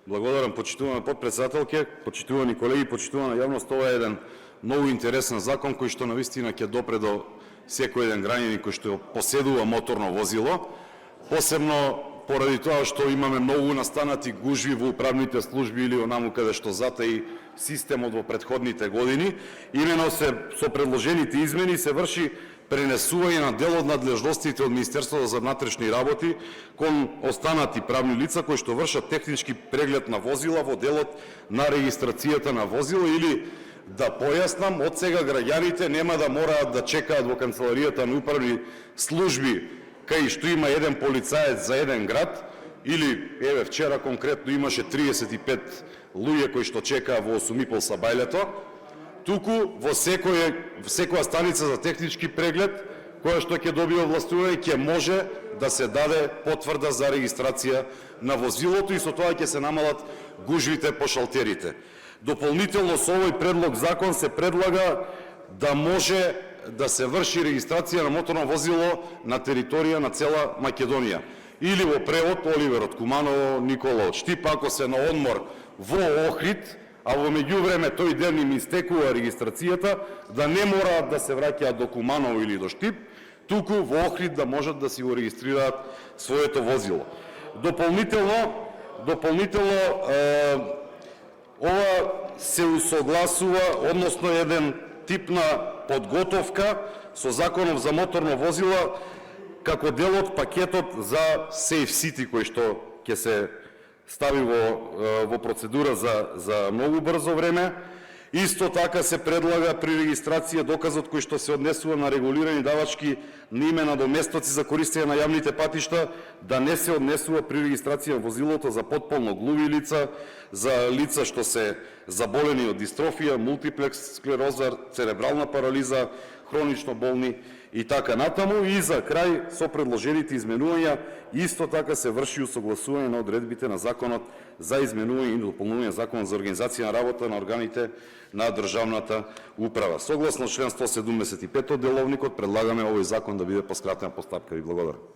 Благодарам, почитувана подпредседателке, почитувани колеги, почитувана јавност. Ова е еден многу интересен закон кој што навистина ќе допре до секој еден граѓанин кој што поседува моторно возило, посебно поради тоа што имаме многу настанати гужви во управните служби или онаму каде што затаи системот во претходните години. Имено со предложените измени се врши пренесување на дел од надлежностите од Министерството за внатрешни работи кон останати правни лица кои што вршат технички преглед на возила во делот на регистрацијата на возила, или да појаснам, од сега граѓаните нема да мораат да чекаат во канцеларијата на управни служби кај што има еден полицаец за еден град, или еве вчера конкретно имаше 35 луѓе кои што чекаа во 8,5 сабајлето, туку во секоја станица за технички преглед, која што ќе добие овластување, ќе може да се даде потврда за регистрација на возилото и со тоа ќе се намалат гужвите по шалтерите. Дополнително со овој предлог закон се предлага да може да се врши регистрација на моторно возило на територија на цела Македонија. Или во превод Оливер од Куманово, Никола од Штип, ако се на одмор во Охрид, а во меѓувреме тој ден им истекува регистрацијата, да не мораат да се враќаат до Куманово или до Штип, туку во Охрид да можат да си го регистрираат своето возило. Дополнително ова се усогласува, односно еден тип на подготовка со Законов за моторно возила како дел од пакетот за Safe City кој што ќе се стави во процедура за многу брзо време. Исто така се предлага при регистрација доказот кој што се однесува на регулирани давачки на име на доместоци за користење на јавните патишта да не се однесува при регистрација на возилото за потполно глуви лица, за лица што се заболени од дистрофија, мултиплекс склероза, церебрална парализа, хронично болни и така натаму. И за крај, со предложените изменувања, исто така се врши усогласување на одредбите на Законот за изменување и дополнување Законот за организација на работа на органите на државната управа. Согласно член 175 од Деловникот, предлагаме овој закон да биде по скратена постапка. Ви благодарам.